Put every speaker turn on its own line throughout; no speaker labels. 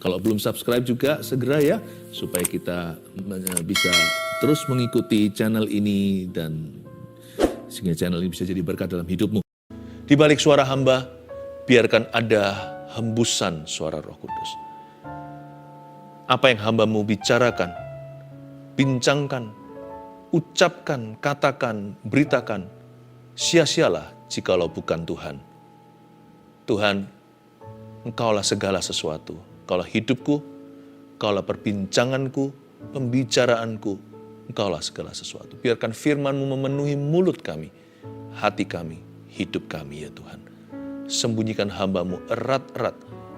Kalau belum subscribe juga segera ya, supaya kita bisa terus mengikuti channel ini dan sehingga channel ini bisa jadi berkat dalam hidupmu. Di balik suara hamba, biarkan ada hembusan suara Roh Kudus. Apa yang hambamu bicarakan, bincangkan, ucapkan, katakan, beritakan, sia-sialah jikalau bukan Tuhan. Tuhan, Engkaulah segala sesuatu. Engkaulah hidupku, Engkaulah perbincanganku, pembicaraanku, Engkaulah segala sesuatu. Biarkan firman-Mu memenuhi mulut kami, hati kami, hidup kami ya Tuhan. Sembunyikan hamba-Mu erat-erat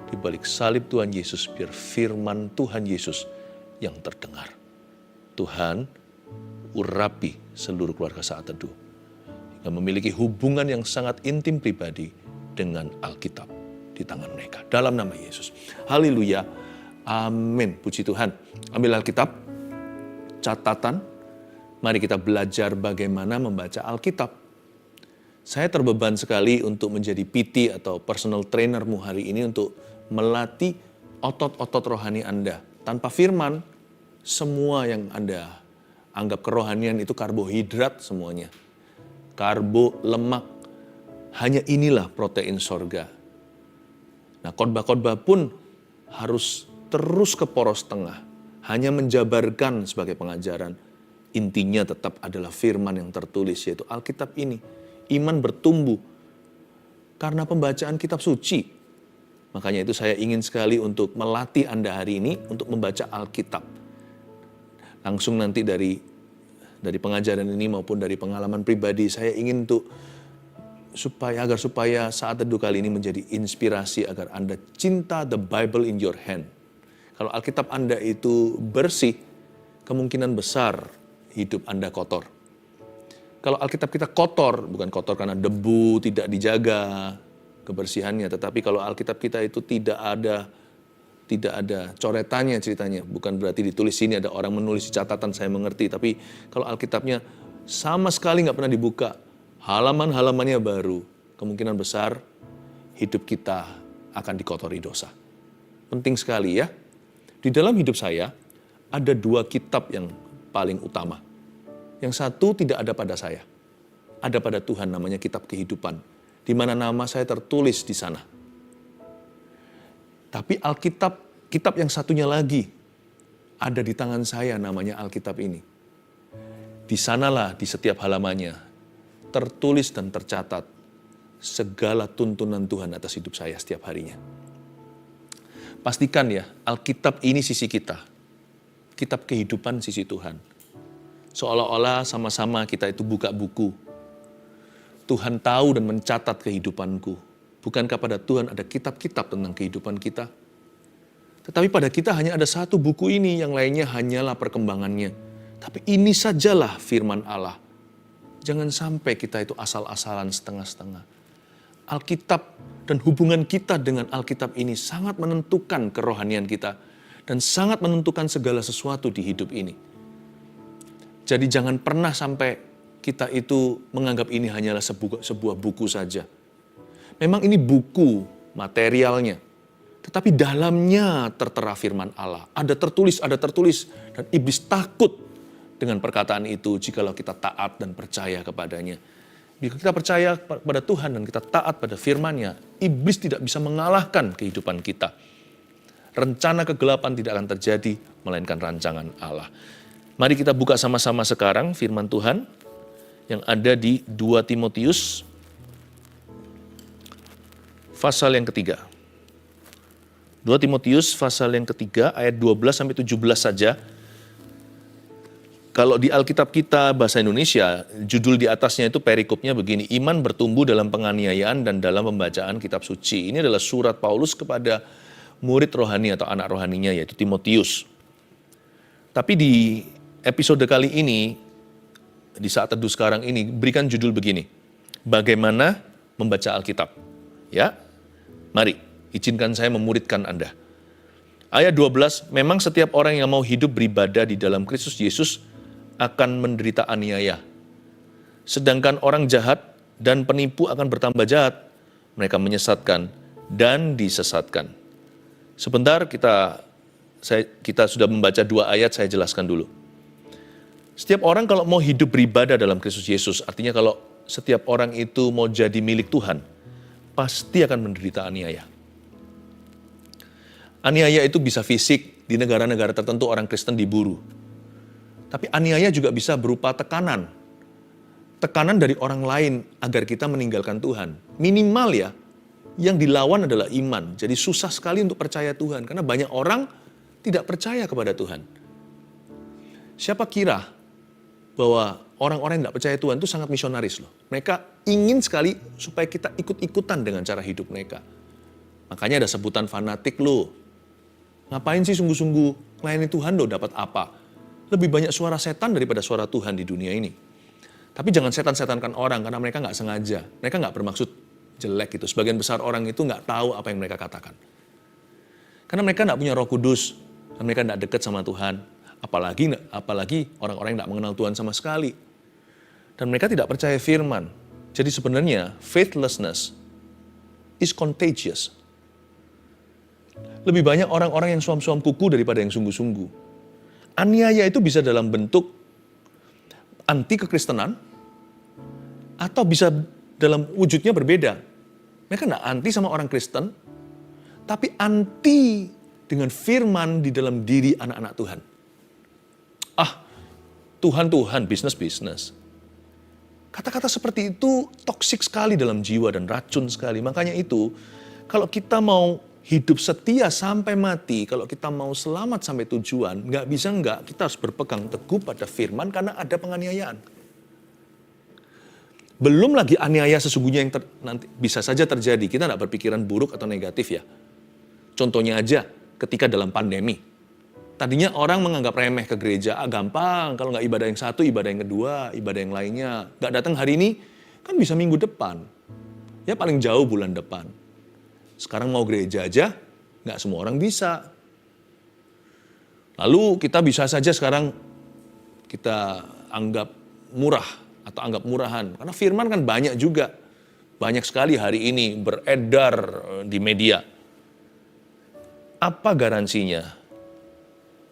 di balik salib Tuhan Yesus, biar firman Tuhan Yesus yang terdengar. Tuhan, urapi seluruh keluarga Saat Teduh, yang memiliki hubungan yang sangat intim pribadi dengan Alkitab di tangan mereka. Dalam nama Yesus. Haleluya. Amin. Puji Tuhan. Ambil Alkitab, catatan. Mari kita belajar bagaimana membaca Alkitab. Saya terbeban sekali untuk menjadi PT atau personal trainermu hari ini untuk melatih otot-otot rohani Anda. Tanpa firman, semua yang Anda anggap kerohanian itu karbohidrat semuanya. Karbo, lemak. Hanya inilah protein sorga. Nah, khotbah-khotbah pun harus terus ke poros tengah. Hanya menjabarkan sebagai pengajaran. Intinya tetap adalah firman yang tertulis, yaitu Alkitab ini. Iman bertumbuh karena pembacaan kitab suci. Makanya itu saya ingin sekali untuk melatih Anda hari ini untuk membaca Alkitab. Langsung nanti dari pengajaran ini maupun dari pengalaman pribadi, saya ingin untuk supaya Saat Teduh kali ini menjadi inspirasi agar Anda cinta the Bible in your hand. Kalau Alkitab Anda itu bersih, kemungkinan besar hidup Anda kotor. Kalau Alkitab kita kotor, bukan kotor karena debu, tidak dijaga kebersihannya, tetapi kalau Alkitab kita itu tidak ada coretannya ceritanya, bukan berarti ditulis sini ada orang menulis di catatan, saya mengerti, tapi kalau Alkitabnya sama sekali nggak pernah dibuka, halaman-halamannya baru, kemungkinan besar hidup kita akan dikotori dosa. Penting sekali ya. Di dalam hidup saya ada 2 kitab yang paling utama. Yang satu tidak ada pada saya. Ada pada Tuhan, namanya kitab kehidupan. Di mana nama saya tertulis di sana. Tapi Alkitab, kitab yang satunya lagi ada di tangan saya, namanya Alkitab ini. Di sanalah di setiap halamannya tertulis dan tercatat segala tuntunan Tuhan atas hidup saya setiap harinya. Pastikan ya, Alkitab ini sisi kita. Kitab kehidupan sisi Tuhan. Seolah-olah sama-sama kita itu buka buku. Tuhan tahu dan mencatat kehidupanku. Bukankah pada Tuhan ada kitab-kitab tentang kehidupan kita? Tetapi pada kita hanya ada satu buku ini, yang lainnya hanyalah perkembangannya. Tapi ini sajalah firman Allah. Jangan sampai kita itu asal-asalan setengah-setengah. Alkitab dan hubungan kita dengan Alkitab ini sangat menentukan kerohanian kita dan sangat menentukan segala sesuatu di hidup ini. Jadi jangan pernah sampai kita itu menganggap ini hanyalah sebuah buku saja. Memang ini buku materialnya, tetapi dalamnya tertera firman Allah. Ada tertulis, dan iblis takut dengan perkataan itu jikalau kita taat dan percaya kepadanya. Jika kita percaya pada Tuhan dan kita taat pada firman-Nya, iblis tidak bisa mengalahkan kehidupan kita. Rencana kegelapan tidak akan terjadi, melainkan rancangan Allah. Mari kita buka sama-sama sekarang firman Tuhan yang ada di 2 Timotius pasal yang ketiga. 2 Timotius pasal yang ketiga ayat 12-17 saja. Kalau di Alkitab kita bahasa Indonesia, judul di atasnya itu perikopnya begini, iman bertumbuh dalam penganiayaan dan dalam pembacaan kitab suci. Ini adalah surat Paulus kepada murid rohani atau anak rohaninya, yaitu Timotius. Tapi di episode kali ini, di Saat Teduh sekarang ini, berikan judul begini, bagaimana membaca Alkitab. Ya, mari, izinkan saya memuridkan Anda. Ayat 12, memang setiap orang yang mau hidup beribadah di dalam Kristus Yesus akan menderita aniaya. Sedangkan orang jahat dan penipu akan bertambah jahat. Mereka menyesatkan dan disesatkan. Sebentar kita sudah membaca 2 ayat, saya jelaskan dulu. Setiap orang kalau mau hidup beribadah dalam Kristus Yesus, artinya kalau setiap orang itu mau jadi milik Tuhan, pasti akan menderita aniaya. Aniaya itu bisa fisik, di negara-negara tertentu orang Kristen diburu. Tapi aniaya juga bisa berupa tekanan. Tekanan dari orang lain agar kita meninggalkan Tuhan. Minimal ya, yang dilawan adalah iman. Jadi susah sekali untuk percaya Tuhan, karena banyak orang tidak percaya kepada Tuhan. Siapa kira bahwa orang-orang yang tidak percaya Tuhan itu sangat misionaris loh. Mereka ingin sekali supaya kita ikut-ikutan dengan cara hidup mereka. Makanya ada sebutan fanatik loh. Ngapain sih sungguh-sungguh melayani Tuhan loh, dapat apa? Lebih banyak suara setan daripada suara Tuhan di dunia ini. Tapi jangan setan-setankan orang, karena mereka nggak sengaja. Mereka nggak bermaksud jelek gitu. Sebagian besar orang itu nggak tahu apa yang mereka katakan. Karena mereka nggak punya Roh Kudus, dan mereka nggak dekat sama Tuhan. Apalagi orang-orang yang nggak mengenal Tuhan sama sekali. Dan mereka tidak percaya firman. Jadi sebenarnya faithlessness is contagious. Lebih banyak orang-orang yang suam-suam kuku daripada yang sungguh-sungguh. Aniaya itu bisa dalam bentuk anti kekristenan, atau bisa dalam wujudnya berbeda. Mereka nggak anti sama orang Kristen, tapi anti dengan firman di dalam diri anak-anak Tuhan. Tuhan, bisnis. Kata-kata seperti itu toksik sekali dalam jiwa dan racun sekali. Makanya itu, kalau kita mau hidup setia sampai mati, kalau kita mau selamat sampai tujuan, kita harus berpegang teguh pada firman karena ada penganiayaan. Belum lagi aniaya sesungguhnya yang nanti bisa saja terjadi. Kita tidak berpikiran buruk atau negatif ya. Contohnya aja ketika dalam pandemi. Tadinya orang menganggap remeh ke gereja, gampang, kalau nggak ibadah yang satu, ibadah yang kedua, ibadah yang lainnya. Nggak datang hari ini, kan bisa minggu depan. Ya paling jauh bulan depan. Sekarang mau gereja aja, nggak semua orang bisa. Lalu kita bisa saja sekarang kita anggap murah atau anggap murahan. Karena firman kan banyak juga. Banyak sekali hari ini beredar di media. Apa garansinya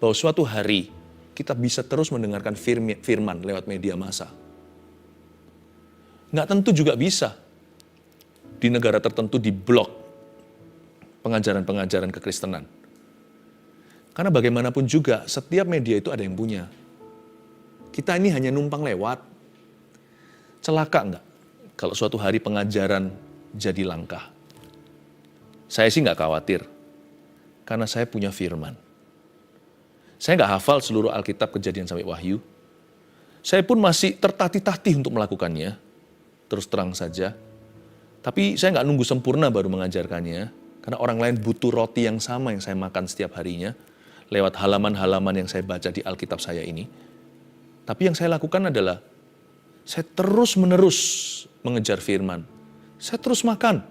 bahwa suatu hari kita bisa terus mendengarkan firman lewat media massa? Nggak tentu juga bisa. Di negara tertentu diblok pengajaran-pengajaran kekristenan. Karena bagaimanapun juga, setiap media itu ada yang punya. Kita ini hanya numpang lewat. Celaka nggak kalau suatu hari pengajaran jadi langka? Saya sih nggak khawatir, karena saya punya firman. Saya nggak hafal seluruh Alkitab Kejadian sampai Wahyu. Saya pun masih tertatih-tatih untuk melakukannya, terus terang saja. Tapi saya nggak nunggu sempurna baru mengajarkannya, karena orang lain butuh roti yang sama yang saya makan setiap harinya, lewat halaman-halaman yang saya baca di Alkitab saya ini. Tapi yang saya lakukan adalah, saya terus-menerus mengejar firman. Saya terus makan.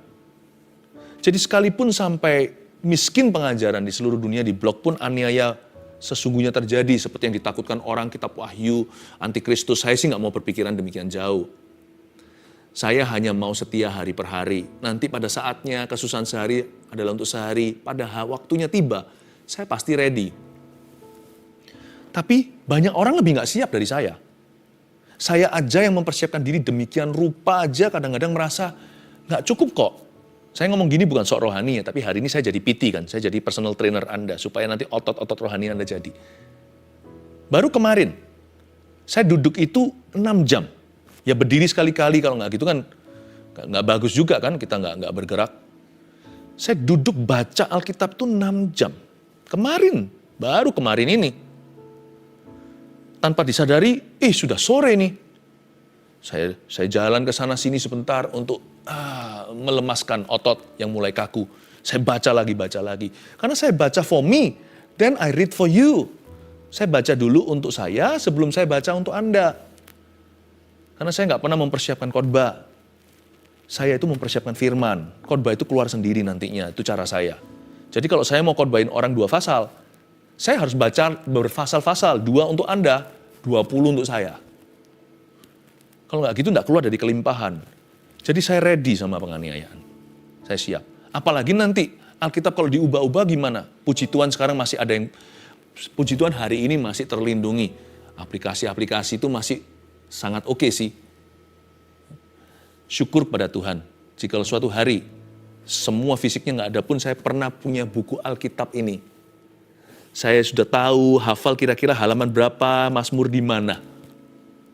Jadi sekalipun sampai miskin pengajaran di seluruh dunia diblok pun aniaya sesungguhnya terjadi seperti yang ditakutkan orang kitab Wahyu, antikristus. Saya sih nggak mau berpikiran demikian jauh. Saya hanya mau setia hari per hari. Nanti pada saatnya kesusahan sehari adalah untuk sehari. Pada waktunya tiba, saya pasti ready. Tapi banyak orang lebih nggak siap dari saya. Saya aja yang mempersiapkan diri demikian rupa aja kadang-kadang merasa nggak cukup kok. Saya ngomong gini bukan sok rohani ya, tapi hari ini saya jadi PT kan, saya jadi personal trainer Anda, supaya nanti otot-otot rohani Anda jadi. Baru kemarin, saya duduk itu 6 jam. Ya berdiri sekali-kali, kalau nggak gitu kan, nggak bagus juga kan, kita nggak bergerak. Saya duduk baca Alkitab tuh 6 jam. Baru kemarin ini. Tanpa disadari, sudah sore nih. Saya jalan ke sana sini sebentar untuk melemaskan otot yang mulai kaku. Saya baca lagi. Karena saya baca for me, then I read for you. Saya baca dulu untuk saya sebelum saya baca untuk Anda. Karena saya nggak pernah mempersiapkan khotbah. Saya itu mempersiapkan firman. Khotbah itu keluar sendiri nantinya, itu cara saya. Jadi kalau saya mau khotbahin orang 2 pasal, saya harus baca berpasal-pasal, 2 untuk Anda, 20 untuk saya. Kalau nggak gitu nggak keluar dari kelimpahan. Jadi saya ready sama penganiayaan. Saya siap. Apalagi nanti Alkitab kalau diubah-ubah gimana? Puji Tuhan sekarang masih ada yang, puji Tuhan hari ini masih terlindungi. Aplikasi-aplikasi itu masih sangat oke sih. Syukur pada Tuhan. Jika suatu hari semua fisiknya nggak ada pun saya pernah punya buku Alkitab ini. Saya sudah tahu, hafal kira-kira halaman berapa, Mazmur di mana.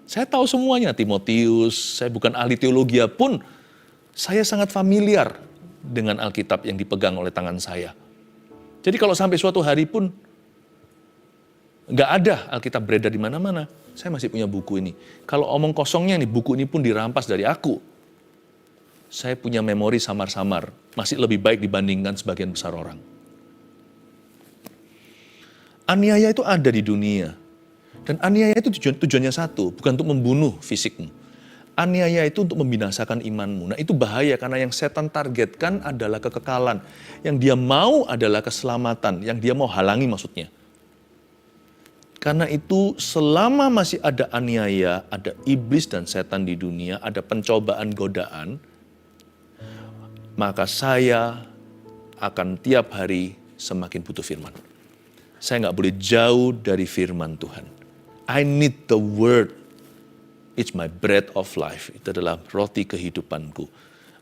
Saya tahu semuanya, Timotius, saya bukan ahli teologi pun, saya sangat familiar dengan Alkitab yang dipegang oleh tangan saya. Jadi kalau sampai suatu hari pun nggak ada Alkitab beredar di mana-mana, saya masih punya buku ini. Kalau omong kosongnya nih, buku ini pun dirampas dari aku. Saya punya memori samar-samar, masih lebih baik dibandingkan sebagian besar orang. Aniaya itu ada di dunia. Dan aniaya itu tujuannya satu, bukan untuk membunuh fisikmu. Aniaya itu untuk membinasakan imanmu. Nah itu bahaya karena yang setan targetkan adalah kekekalan. Yang dia mau adalah keselamatan, yang dia mau halangi maksudnya. Karena itu selama masih ada aniaya, ada iblis dan setan di dunia, ada pencobaan godaan, maka saya akan tiap hari semakin butuh firman. Saya nggak boleh jauh dari firman Tuhan. I need the word. It's my bread of life. Itu adalah roti kehidupanku.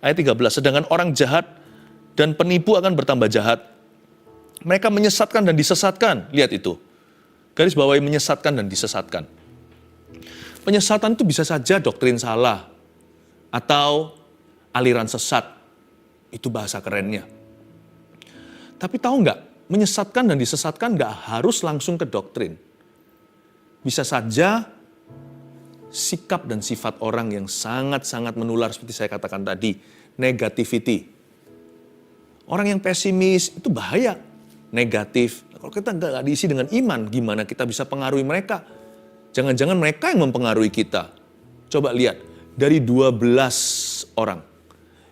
Ayat 13, sedangkan orang jahat dan penipu akan bertambah jahat. Mereka menyesatkan dan disesatkan. Lihat itu. Garis bawahi menyesatkan dan disesatkan. Penyesatan itu bisa saja doktrin salah. Atau aliran sesat. Itu bahasa kerennya. Tapi tahu nggak? Menyesatkan dan disesatkan nggak harus langsung ke doktrin. Bisa saja sikap dan sifat orang yang sangat-sangat menular seperti saya katakan tadi. Negativity. Orang yang pesimis itu bahaya. Negatif. Kalau kita nggak diisi dengan iman, gimana kita bisa pengaruhi mereka? Jangan-jangan mereka yang mempengaruhi kita. Coba lihat, dari 12 orang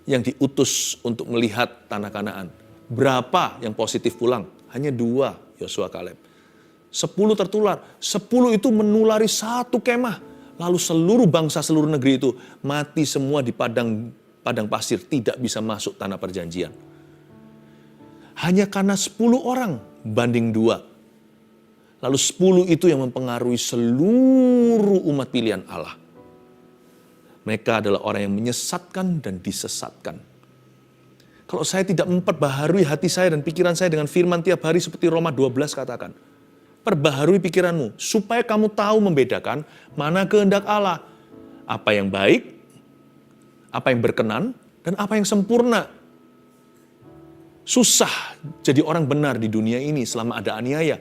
yang diutus untuk melihat tanah Kanaan. Berapa yang positif pulang? Hanya 2, Yosua Kaleb. 10 tertular. 10 itu menulari satu kemah. Lalu seluruh bangsa, seluruh negeri itu mati semua di padang pasir. Tidak bisa masuk tanah perjanjian. Hanya karena 10 orang banding 2. Lalu 10 itu yang mempengaruhi seluruh umat pilihan Allah. Mereka adalah orang yang menyesatkan dan disesatkan. Kalau saya tidak memperbaharui hati saya dan pikiran saya dengan firman tiap hari seperti Roma 12 katakan. Perbaharui pikiranmu supaya kamu tahu membedakan mana kehendak Allah. Apa yang baik, apa yang berkenan, dan apa yang sempurna. Susah jadi orang benar di dunia ini selama ada aniaya.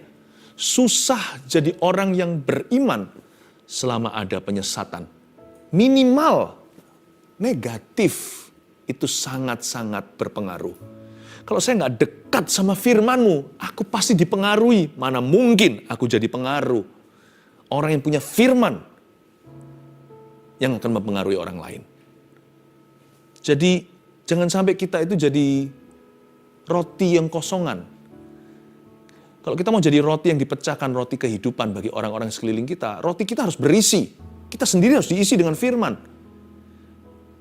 Susah jadi orang yang beriman selama ada penyesatan. Minimal negatif itu sangat-sangat berpengaruh. Kalau saya nggak dekat sama firman-Mu, aku pasti dipengaruhi. Mana mungkin aku jadi pengaruh. Orang yang punya firman yang akan mempengaruhi orang lain. Jadi jangan sampai kita itu jadi roti yang kosongan. Kalau kita mau jadi roti yang dipecahkan, roti kehidupan bagi orang-orang sekeliling kita, roti kita harus berisi. Kita sendiri harus diisi dengan firman.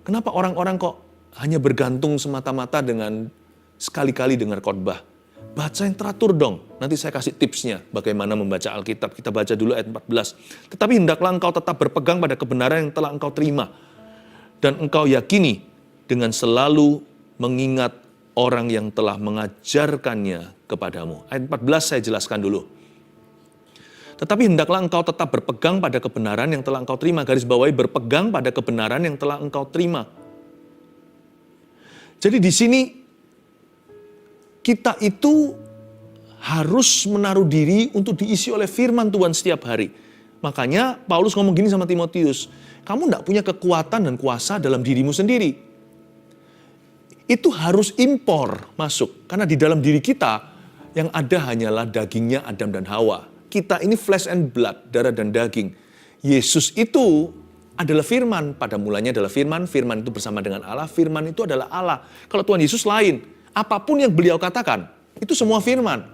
Kenapa orang-orang kok hanya bergantung semata-mata dengan sekali-kali dengar khotbah? Baca yang teratur dong. Nanti saya kasih tipsnya bagaimana membaca Alkitab. Kita baca dulu ayat 14. Tetapi hendaklah engkau tetap berpegang pada kebenaran yang telah engkau terima. Dan engkau yakini dengan selalu mengingat orang yang telah mengajarkannya kepadamu. Ayat 14 saya jelaskan dulu. Tetapi hendaklah engkau tetap berpegang pada kebenaran yang telah engkau terima. Garis bawahi berpegang pada kebenaran yang telah engkau terima. Jadi di sini kita itu harus menaruh diri untuk diisi oleh firman Tuhan setiap hari. Makanya Paulus ngomong gini sama Timotius, kamu tidak punya kekuatan dan kuasa dalam dirimu sendiri. Itu harus impor masuk. Karena di dalam diri kita yang ada hanyalah dagingnya Adam dan Hawa. Kita ini flesh and blood, darah dan daging. Yesus itu adalah firman. Pada mulanya adalah firman, firman itu bersama dengan Allah, firman itu adalah Allah. Kalau Tuhan Yesus lain, apapun yang beliau katakan, itu semua firman.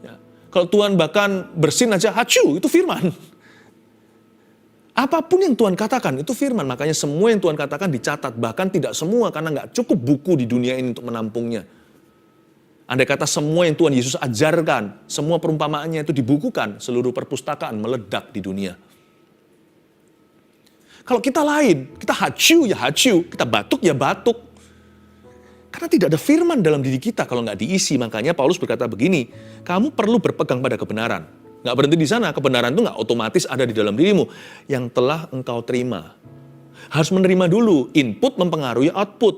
Ya. Kalau Tuhan bahkan bersin aja, hacu, itu firman. Apapun yang Tuhan katakan, itu firman. Makanya semua yang Tuhan katakan dicatat, bahkan tidak semua, karena nggak cukup buku di dunia ini untuk menampungnya. Andai kata semua yang Tuhan Yesus ajarkan, semua perumpamaannya itu dibukukan, seluruh perpustakaan meledak di dunia. Kalau kita lain, kita hacu ya hacu, kita batuk ya batuk. Karena tidak ada firman dalam diri kita kalau nggak diisi. Makanya Paulus berkata begini, kamu perlu berpegang pada kebenaran. Nggak berhenti di sana, kebenaran itu nggak otomatis ada di dalam dirimu. Yang telah engkau terima. Harus menerima dulu, input mempengaruhi output.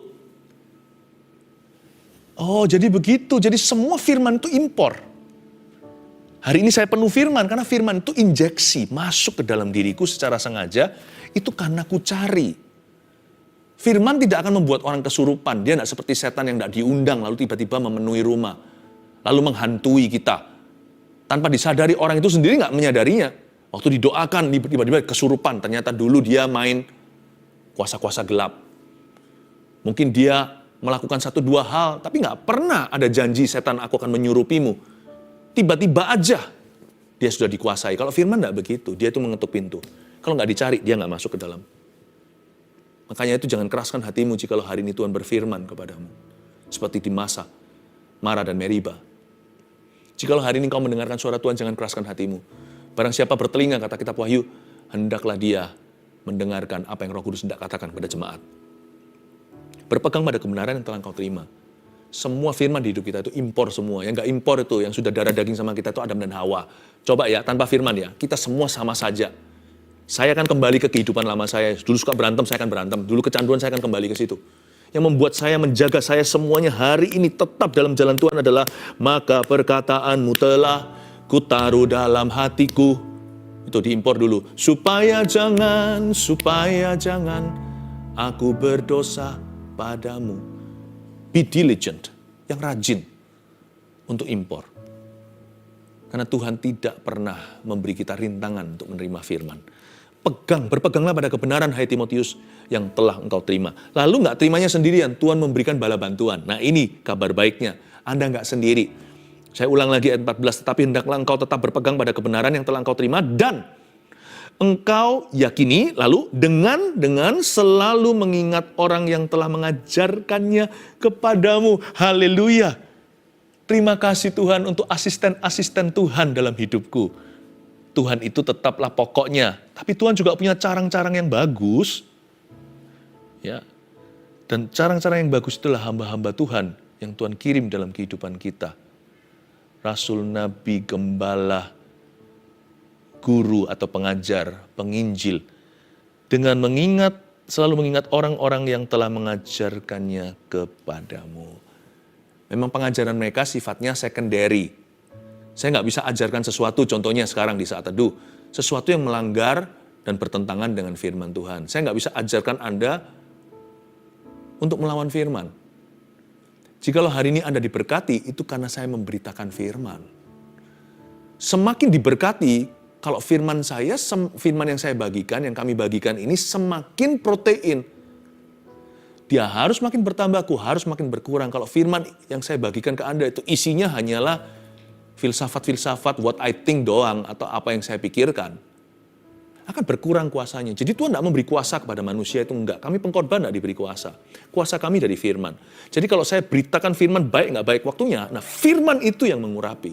Oh, jadi begitu. Jadi semua firman itu impor. Hari ini saya penuh firman, karena firman itu injeksi, masuk ke dalam diriku secara sengaja, itu karena ku cari. Firman tidak akan membuat orang kesurupan. Dia tidak seperti setan yang tidak diundang, lalu tiba-tiba memenuhi rumah. Lalu menghantui kita. Tanpa disadari, orang itu sendiri nggak menyadarinya. Waktu didoakan, tiba-tiba kesurupan. Ternyata dulu dia main kuasa-kuasa gelap. Mungkin dia melakukan 1-2 hal, tapi nggak pernah ada janji setan aku akan menyurupimu. Tiba-tiba aja dia sudah dikuasai. Kalau firman nggak begitu, dia itu mengetuk pintu. Kalau nggak dicari, dia nggak masuk ke dalam. Makanya itu jangan keraskan hatimu jikalau hari ini Tuhan berfirman kepadamu. Seperti di masa Mara dan Meriba. Jikalau hari ini kau mendengarkan suara Tuhan, jangan keraskan hatimu. Barang siapa bertelinga, kata kitab Wahyu, hendaklah dia mendengarkan apa yang Roh Kudus hendak katakan kepada jemaat. Berpegang pada kebenaran yang telah engkau terima. Semua firman di hidup kita itu impor semua. Yang gak impor itu, yang sudah darah daging sama kita itu Adam dan Hawa. Coba ya, tanpa firman ya, kita semua sama saja. Saya akan kembali ke kehidupan lama saya. Dulu suka berantem, saya akan berantem. Dulu kecanduan, saya akan kembali ke situ. Yang membuat saya menjaga saya semuanya hari ini tetap dalam jalan Tuhan adalah, maka perkataanmu telah kutaruh dalam hatiku. Itu diimpor dulu. Supaya jangan aku berdosa padamu. Be diligent, yang rajin untuk impor. Karena Tuhan tidak pernah memberi kita rintangan untuk menerima firman. Berpeganglah pada kebenaran, hai Timotius, yang telah engkau terima. Lalu nggak terimanya sendirian, Tuhan memberikan bala bantuan. Nah ini kabar baiknya, Anda nggak sendiri. Saya ulang lagi ayat 14, tetapi hendaklah engkau tetap berpegang pada kebenaran yang telah engkau terima, dan engkau yakini, lalu dengan selalu mengingat orang yang telah mengajarkannya kepadamu. Haleluya. Terima kasih Tuhan untuk asisten-asisten Tuhan dalam hidupku. Tuhan itu tetaplah pokoknya. Tapi Tuhan juga punya carang-carang yang bagus. Ya. Dan carang-carang yang bagus itulah hamba-hamba Tuhan yang Tuhan kirim dalam kehidupan kita. Rasul, Nabi, Gembala, guru atau pengajar, penginjil, dengan selalu mengingat orang-orang yang telah mengajarkannya kepadamu. Memang pengajaran mereka sifatnya secondary. Saya nggak bisa ajarkan sesuatu, contohnya sekarang di saat teduh, sesuatu yang melanggar dan bertentangan dengan firman Tuhan. Saya nggak bisa ajarkan Anda untuk melawan firman. Jikalau hari ini Anda diberkati, itu karena saya memberitakan firman. Semakin diberkati, kalau firman yang saya bagikan, yang kami bagikan ini semakin protein. Dia harus makin bertambah, aku harus makin berkurang. Kalau firman yang saya bagikan ke Anda itu isinya hanyalah filsafat-filsafat, what I think doang, atau apa yang saya pikirkan, akan berkurang kuasanya. Jadi Tuhan tidak memberi kuasa kepada manusia, itu enggak. Kami pengkhotbah tidak diberi kuasa. Kuasa kami dari firman. Jadi kalau saya beritakan firman baik nggak baik waktunya, nah firman itu yang mengurapi.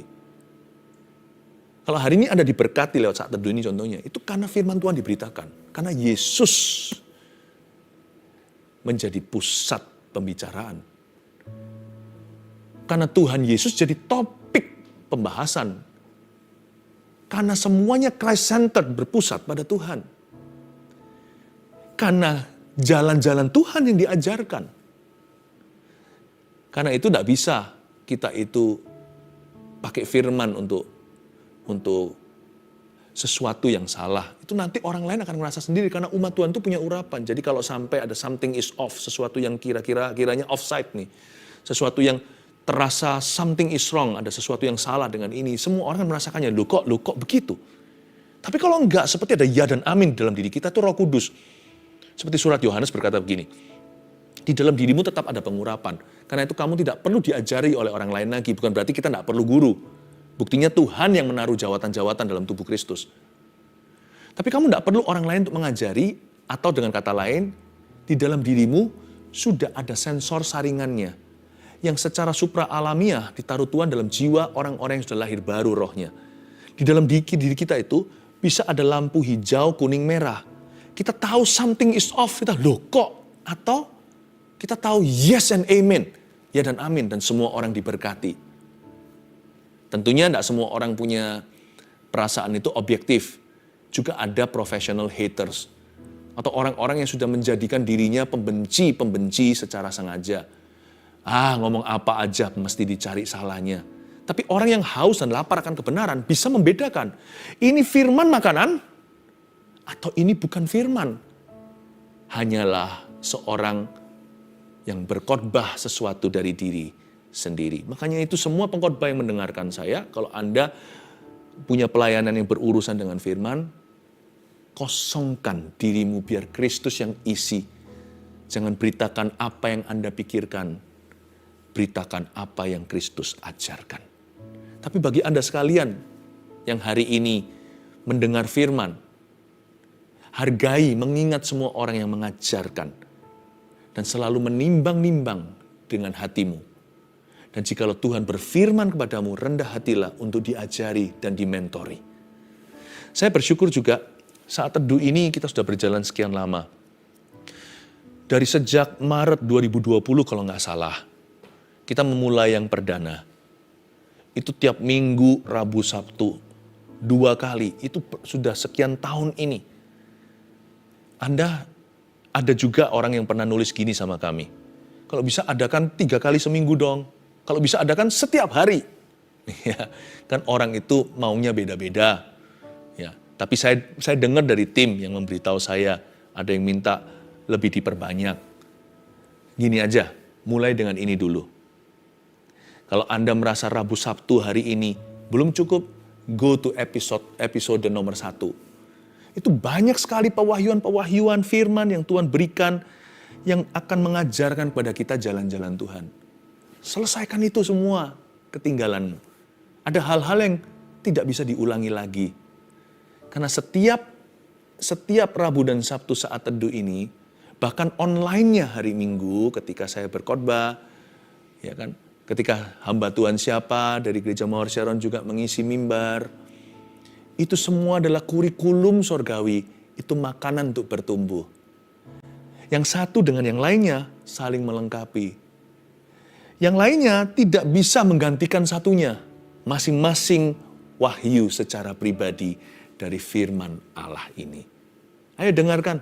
Kalau hari ini Anda diberkati lewat saat teduh ini contohnya, itu karena firman Tuhan diberitakan. Karena Yesus menjadi pusat pembicaraan. Karena Tuhan Yesus jadi topik pembahasan. Karena semuanya Christ-centered, berpusat pada Tuhan. Karena jalan-jalan Tuhan yang diajarkan. Karena itu tidak bisa kita itu pakai firman untuk sesuatu yang salah. Itu nanti orang lain akan merasa sendiri karena umat Tuhan itu punya urapan. Jadi kalau sampai ada something is off, sesuatu yang kiranya offside nih. Sesuatu yang terasa something is wrong, ada sesuatu yang salah dengan ini. Semua orang akan merasakannya, loh kok begitu. Tapi kalau enggak, seperti ada ya dan amin dalam diri kita, itu Roh Kudus. Seperti surat Yohanes berkata begini, di dalam dirimu tetap ada pengurapan. Karena itu kamu tidak perlu diajari oleh orang lain lagi. Bukan berarti kita tidak perlu guru. Buktinya Tuhan yang menaruh jawatan-jawatan dalam tubuh Kristus. Tapi kamu tidak perlu orang lain untuk mengajari, atau dengan kata lain, di dalam dirimu sudah ada sensor saringannya yang secara supra alamiah ditaruh Tuhan dalam jiwa orang-orang yang sudah lahir baru rohnya. Di dalam diri kita itu bisa ada lampu hijau, kuning, merah. Kita tahu something is off, kita loh kok? Atau kita tahu yes and amen. Ya dan amin, dan semua orang diberkati. Tentunya tidak semua orang punya perasaan itu objektif. Juga ada professional haters. Atau orang-orang yang sudah menjadikan dirinya pembenci secara sengaja. Ngomong apa aja mesti dicari salahnya. Tapi orang yang haus dan lapar akan kebenaran bisa membedakan. Ini firman makanan atau ini bukan firman. Hanyalah seorang yang berkhotbah sesuatu dari diri sendiri. Makanya itu semua pengkhotbah yang mendengarkan saya, kalau Anda punya pelayanan yang berurusan dengan firman, kosongkan dirimu biar Kristus yang isi. Jangan beritakan apa yang Anda pikirkan. Beritakan apa yang Kristus ajarkan. Tapi bagi Anda sekalian yang hari ini mendengar firman, hargai, mengingat semua orang yang mengajarkan. Dan selalu menimbang-nimbang dengan hatimu. Dan jikalau Tuhan berfirman kepadamu, rendah hatilah untuk diajari dan dimentori. Saya bersyukur juga saat teduh ini kita sudah berjalan sekian lama. Dari sejak Maret 2020 kalau nggak salah, kita memulai yang perdana. Itu tiap minggu, Rabu, Sabtu, 2 kali. Itu sudah sekian tahun ini. Anda ada juga orang yang pernah nulis gini sama kami. Kalau bisa adakan 3 kali seminggu dong. Kalau bisa adakan setiap hari. Ya, kan orang itu maunya beda-beda. Ya, tapi saya dengar dari tim yang memberitahu saya, ada yang minta lebih diperbanyak. Gini aja, mulai dengan ini dulu. Kalau Anda merasa Rabu Sabtu hari ini belum cukup, go to episode nomor 1. Itu banyak sekali pewahyuan firman yang Tuhan berikan yang akan mengajarkan kepada kita jalan-jalan Tuhan. Selesaikan itu semua ketinggalanmu. Ada hal-hal yang tidak bisa diulangi lagi. Karena setiap Rabu dan Sabtu saat teduh ini, bahkan online-nya hari Minggu ketika saya berkhotbah, ya kan? Ketika hamba Tuhan siapa dari Gereja Mawar Sharon juga mengisi mimbar. Itu semua adalah kurikulum sorgawi. Itu makanan untuk bertumbuh. Yang satu dengan yang lainnya saling melengkapi. Yang lainnya tidak bisa menggantikan satunya. Masing-masing wahyu secara pribadi dari firman Allah ini. Ayo dengarkan.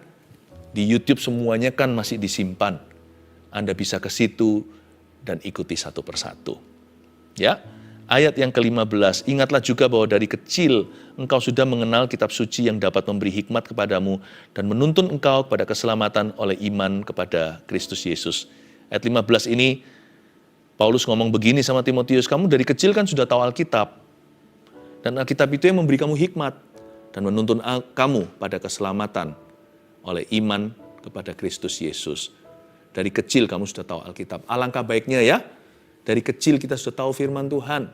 Di YouTube semuanya kan masih disimpan. Anda bisa ke situ dan ikuti satu persatu. Ya, ayat yang ke-15, ingatlah juga bahwa dari kecil engkau sudah mengenal kitab suci yang dapat memberi hikmat kepadamu dan menuntun engkau kepada keselamatan oleh iman kepada Kristus Yesus. Ayat 15 ini, Paulus ngomong begini sama Timotius, kamu dari kecil kan sudah tahu Alkitab. Dan Alkitab itu yang memberi kamu hikmat dan menuntun kamu pada keselamatan oleh iman kepada Kristus Yesus. Dari kecil kamu sudah tahu Alkitab. Alangkah baiknya ya, dari kecil kita sudah tahu firman Tuhan.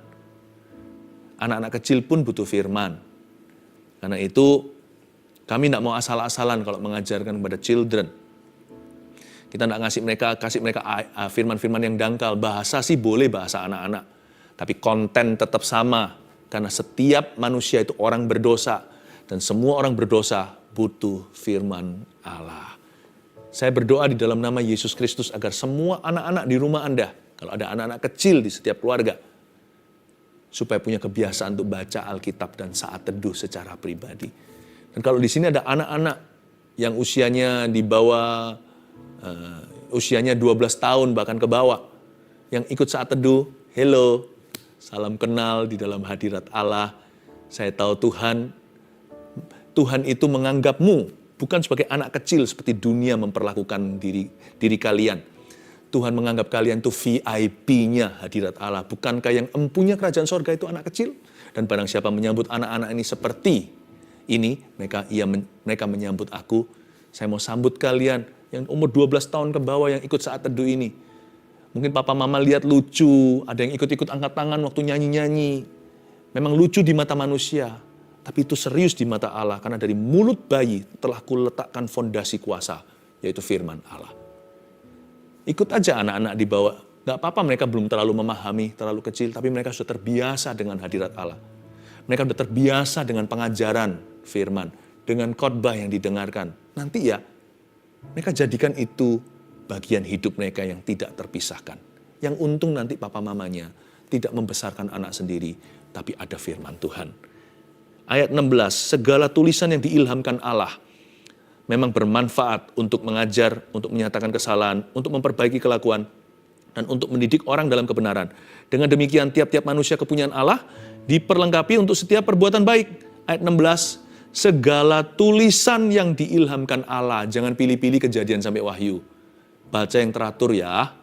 Anak-anak kecil pun butuh firman. Karena itu kami tidak mau asal-asalan kalau mengajarkan kepada children. Kita tidak kasih mereka firman-firman yang dangkal. Bahasa sih boleh bahasa anak-anak. Tapi konten tetap sama. Karena setiap manusia itu orang berdosa. Dan semua orang berdosa butuh firman Allah. Saya berdoa di dalam nama Yesus Kristus agar semua anak-anak di rumah Anda, kalau ada anak-anak kecil di setiap keluarga, supaya punya kebiasaan untuk baca Alkitab dan saat teduh secara pribadi. Dan kalau di sini ada anak-anak yang usianya di bawah, usianya 12 tahun bahkan ke bawah, yang ikut saat teduh, hello, salam kenal di dalam hadirat Allah. Saya tahu Tuhan itu menganggapmu bukan sebagai anak kecil seperti dunia memperlakukan diri kalian. Tuhan menganggap kalian itu VIP-nya hadirat Allah. Bukankah yang empunya kerajaan sorga itu anak kecil? Dan barang siapa menyambut anak-anak ini seperti ini, mereka menyambut aku. Saya mau sambut kalian yang umur 12 tahun ke bawah yang ikut saat teduh ini. Mungkin papa mama lihat lucu, ada yang ikut-ikut angkat tangan waktu nyanyi-nyanyi. Memang lucu di mata manusia. Tapi itu serius di mata Allah, karena dari mulut bayi telah kuletakkan fondasi kuasa, yaitu firman Allah. Ikut aja anak-anak di bawah, Gak apa-apa mereka belum terlalu memahami, terlalu kecil, tapi mereka sudah terbiasa dengan hadirat Allah. Mereka sudah terbiasa dengan pengajaran firman, dengan khotbah yang didengarkan. Nanti ya, mereka jadikan itu bagian hidup mereka yang tidak terpisahkan. Yang untung nanti papa mamanya tidak membesarkan anak sendiri, tapi ada firman Tuhan. Ayat 16, segala tulisan yang diilhamkan Allah memang bermanfaat untuk mengajar, untuk menyatakan kesalahan, untuk memperbaiki kelakuan, dan untuk mendidik orang dalam kebenaran. Dengan demikian tiap-tiap manusia kepunyaan Allah diperlengkapi untuk setiap perbuatan baik. Ayat 16, segala tulisan yang diilhamkan Allah. Jangan pilih-pilih Kejadian sampai Wahyu. Baca yang teratur ya.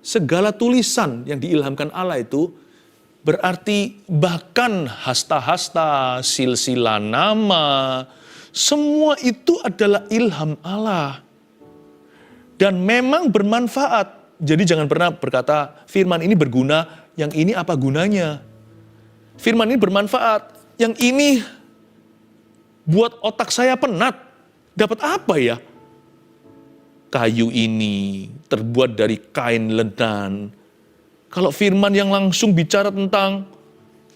Segala tulisan yang diilhamkan Allah itu berarti bahkan hasta-hasta, silsilah nama, semua itu adalah ilham Allah. Dan memang bermanfaat. Jadi jangan pernah berkata, firman ini berguna, yang ini apa gunanya? Firman ini bermanfaat, yang ini buat otak saya penat. Dapat apa ya? Kayu ini terbuat dari kain lenan. Kalau firman yang langsung bicara tentang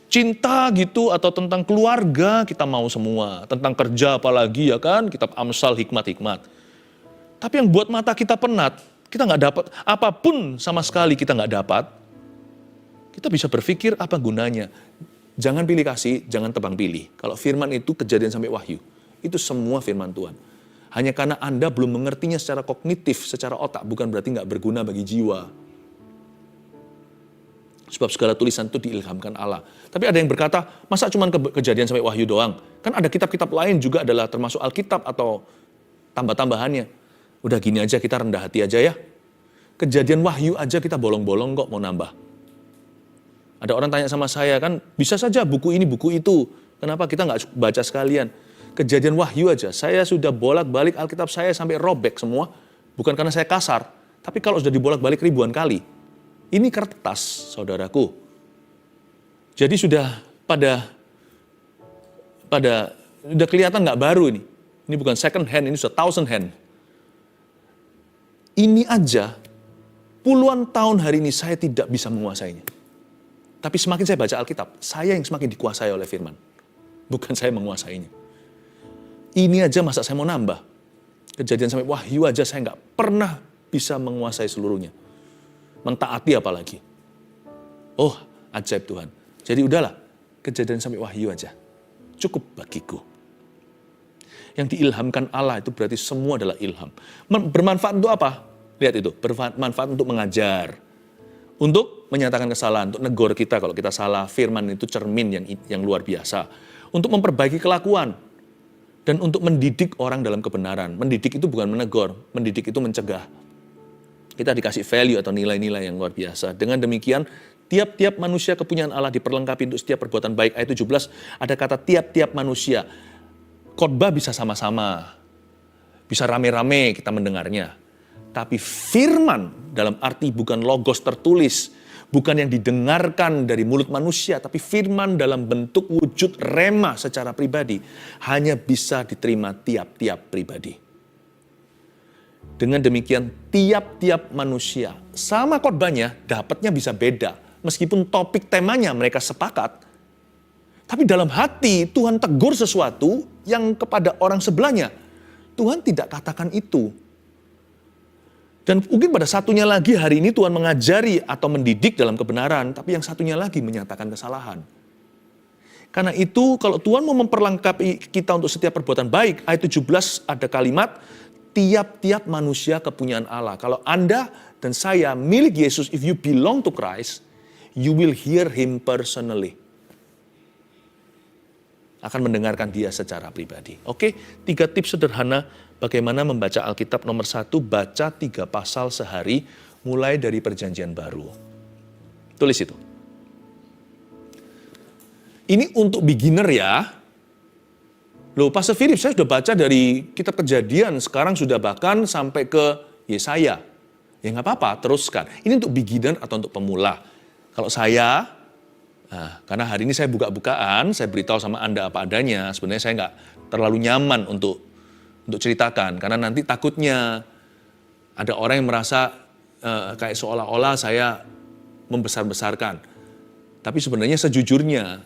cinta gitu, atau tentang keluarga, kita mau semua. Tentang kerja apalagi ya kan, kitab Amsal, hikmat-hikmat. Tapi yang buat mata kita penat, kita nggak dapat, apapun sama sekali kita nggak dapat, kita bisa berpikir apa gunanya. Jangan pilih kasih, jangan tebang pilih. Kalau firman itu Kejadian sampai Wahyu, itu semua firman Tuhan. Hanya karena Anda belum mengertinya secara kognitif, secara otak, bukan berarti nggak berguna bagi jiwa. Sebab segala tulisan itu diilhamkan Allah. Tapi ada yang berkata, masa cuma Kejadian sampai Wahyu doang? Kan ada kitab-kitab lain juga adalah termasuk Alkitab atau tambah-tambahannya. Udah gini aja, kita rendah hati aja ya. Kejadian Wahyu aja kita bolong-bolong kok mau nambah. Ada orang tanya sama saya kan, bisa saja buku ini, buku itu. Kenapa kita nggak baca sekalian? Kejadian Wahyu aja, saya sudah bolak-balik Alkitab saya sampai robek semua. Bukan karena saya kasar, tapi kalau sudah dibolak-balik ribuan kali. Ini kertas, saudaraku. Jadi sudah udah kelihatan nggak baru ini. Ini bukan second hand, ini sudah thousand hand. Ini aja, puluhan tahun hari ini saya tidak bisa menguasainya. Tapi semakin saya baca Alkitab, saya yang semakin dikuasai oleh firman. Bukan saya menguasainya. Ini aja masa saya mau nambah. Kejadian sampai Wahyu aja saya nggak pernah bisa menguasai seluruhnya. Mentaati apalagi. Oh, ajaib Tuhan. Jadi udahlah, Kejadian sampai Wahyu aja. Cukup bagiku. Yang diilhamkan Allah itu berarti semua adalah ilham. Bermanfaat untuk apa? Lihat itu, bermanfaat untuk mengajar. Untuk menyatakan kesalahan, untuk negor kita kalau kita salah. Firman itu cermin yang luar biasa. Untuk memperbaiki kelakuan. Dan untuk mendidik orang dalam kebenaran. Mendidik itu bukan menegur, mendidik itu mencegah. Kita dikasih value atau nilai-nilai yang luar biasa. Dengan demikian, tiap-tiap manusia kepunyaan Allah diperlengkapi untuk setiap perbuatan baik. Ayat 17, ada kata tiap-tiap manusia. Khotbah bisa sama-sama, bisa rame-rame kita mendengarnya. Tapi firman dalam arti bukan logos tertulis, bukan yang didengarkan dari mulut manusia, tapi firman dalam bentuk wujud rema secara pribadi, hanya bisa diterima tiap-tiap pribadi. Dengan demikian tiap-tiap manusia, sama khotbahnya dapatnya bisa beda. Meskipun topik temanya mereka sepakat, tapi dalam hati Tuhan tegur sesuatu yang kepada orang sebelahnya. Tuhan tidak katakan itu. Dan mungkin pada satunya lagi hari ini Tuhan mengajari atau mendidik dalam kebenaran. Tapi yang satunya lagi menyatakan kesalahan. Karena itu kalau Tuhan mau memperlengkapi kita untuk setiap perbuatan baik. Ayat 17 ada kalimat, tiap-tiap manusia kepunyaan Allah. Kalau Anda dan saya milik Yesus, if you belong to Christ, you will hear Him personally. Akan mendengarkan dia secara pribadi. Oke, 3 tips sederhana bagaimana membaca Alkitab. Nomor 1, baca 3 pasal sehari mulai dari Perjanjian Baru. Tulis itu. Ini untuk beginner ya. Loh, Pastor Philip, saya sudah baca dari kitab Kejadian, sekarang sudah bahkan sampai ke Yesaya. Ya nggak apa-apa, teruskan. Ini untuk beginner atau untuk pemula. Kalau saya, karena hari ini saya buka-bukaan, saya beritahu sama Anda apa adanya. Sebenarnya saya nggak terlalu nyaman untuk ceritakan. Karena nanti takutnya ada orang yang merasa kayak seolah-olah saya membesar-besarkan. Tapi sebenarnya sejujurnya,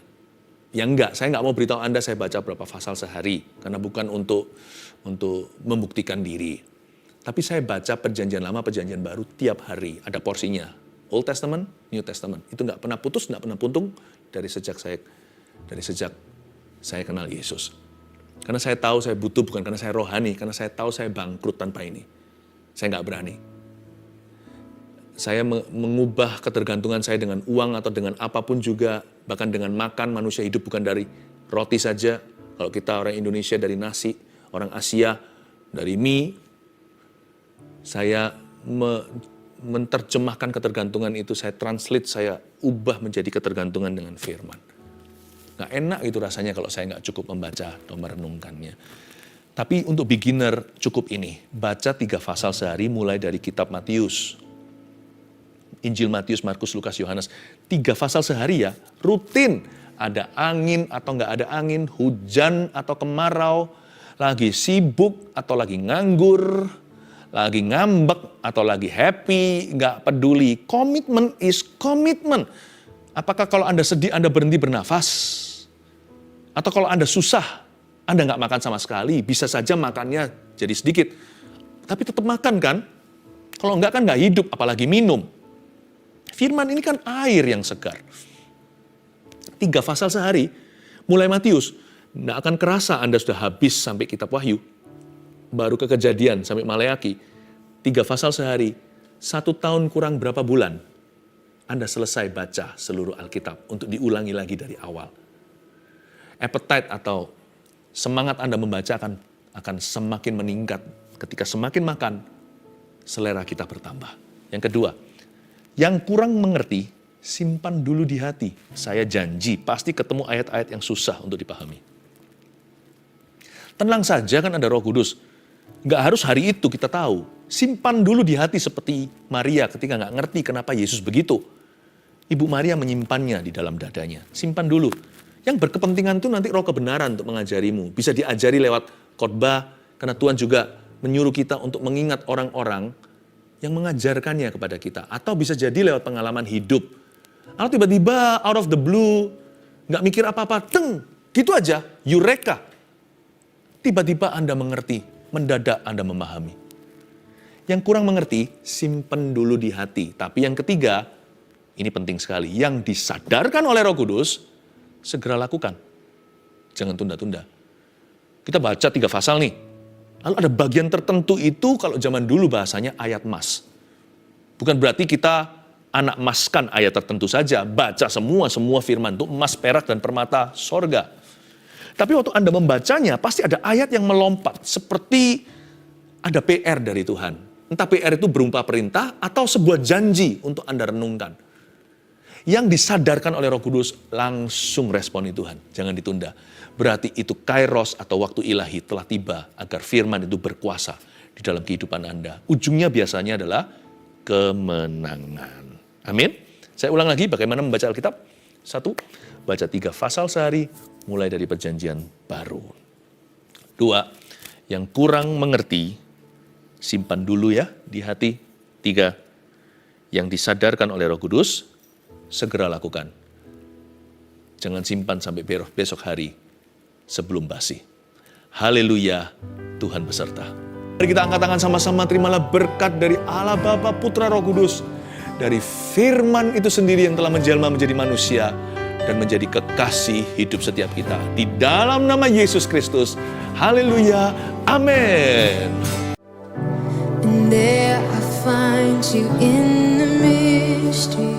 ya enggak, saya nggak mau beritahu Anda saya baca berapa pasal sehari, karena bukan untuk membuktikan diri. Tapi saya baca perjanjian lama, perjanjian baru tiap hari, ada porsinya. Old Testament, New Testament. Itu nggak pernah putus, nggak pernah puntung dari sejak saya kenal Yesus. Karena saya tahu saya butuh, bukan karena saya rohani, karena saya tahu saya bangkrut tanpa ini. Saya nggak berani. Saya mengubah ketergantungan saya dengan uang atau dengan apapun juga, bahkan dengan makan. Manusia hidup bukan dari roti saja. Kalau kita orang Indonesia dari nasi, orang Asia dari mie. Saya menerjemahkan ketergantungan itu, saya translate, saya ubah menjadi ketergantungan dengan firman. Nggak enak itu rasanya kalau saya nggak cukup membaca atau merenungkannya. Tapi untuk beginner cukup ini, baca 3 pasal sehari mulai dari kitab Matius. Injil Matius, Markus, Lukas, Yohanes. 3 pasal sehari ya, rutin. Ada angin atau nggak ada angin, hujan atau kemarau, lagi sibuk atau lagi nganggur, lagi ngambek atau lagi happy, nggak peduli. Komitmen is komitmen. Apakah kalau Anda sedih, Anda berhenti bernafas? Atau kalau Anda susah, Anda nggak makan sama sekali, bisa saja makannya jadi sedikit. Tapi tetap makan kan? Kalau nggak kan nggak hidup, apalagi minum. Firman ini kan air yang segar. 3 pasal sehari, mulai Matius, nggak akan kerasa Anda sudah habis sampai kitab Wahyu. Baru ke Kejadian sampai Maleaki. 3 pasal sehari, 1 tahun kurang berapa bulan, Anda selesai baca seluruh Alkitab untuk diulangi lagi dari awal. Appetite atau semangat Anda membaca akan semakin meningkat. Ketika semakin makan, selera kita bertambah. Yang kedua, yang kurang mengerti, simpan dulu di hati. Saya janji, pasti ketemu ayat-ayat yang susah untuk dipahami. Tenang saja kan ada Roh Kudus. Nggak harus hari itu kita tahu. Simpan dulu di hati seperti Maria ketika nggak ngerti kenapa Yesus begitu. Ibu Maria menyimpannya di dalam dadanya. Simpan dulu. Yang berkepentingan itu nanti roh kebenaran untuk mengajarimu. Bisa diajari lewat khotbah, karena Tuhan juga menyuruh kita untuk mengingat orang-orang yang mengajarkannya kepada kita. Atau bisa jadi lewat pengalaman hidup. Atau tiba-tiba out of the blue, nggak mikir apa-apa, gitu aja, eureka. Tiba-tiba Anda mengerti, mendadak Anda memahami. Yang kurang mengerti, simpen dulu di hati. Tapi yang ketiga, ini penting sekali, yang disadarkan oleh Roh Kudus, segera lakukan. Jangan tunda-tunda. Kita baca 3 pasal nih. Lalu ada bagian tertentu itu kalau zaman dulu bahasanya ayat emas. Bukan berarti kita anak emaskan ayat tertentu saja. Baca semua firman itu emas, perak, dan permata sorga. Tapi waktu Anda membacanya pasti ada ayat yang melompat. Seperti ada PR dari Tuhan. Entah PR itu berupa perintah atau sebuah janji untuk Anda renungkan. Yang disadarkan oleh Roh Kudus, langsung responi Tuhan. Jangan ditunda. Berarti itu kairos atau waktu ilahi telah tiba agar firman itu berkuasa di dalam kehidupan Anda. Ujungnya biasanya adalah kemenangan. Amin. Saya ulang lagi bagaimana membaca Alkitab. 1, baca 3 pasal sehari mulai dari perjanjian baru. 2, yang kurang mengerti, simpan dulu ya di hati. 3, yang disadarkan oleh Roh Kudus, segera lakukan. Jangan simpan sampai besok hari sebelum basi. Haleluya, Tuhan beserta. Mari kita angkat tangan sama-sama, terimalah berkat dari Allah Bapa, Putra, Roh Kudus. Dari firman itu sendiri yang telah menjelma menjadi manusia dan menjadi kekasih hidup setiap kita. Di dalam nama Yesus Kristus. Haleluya, amin.
And there I find you in the mystery.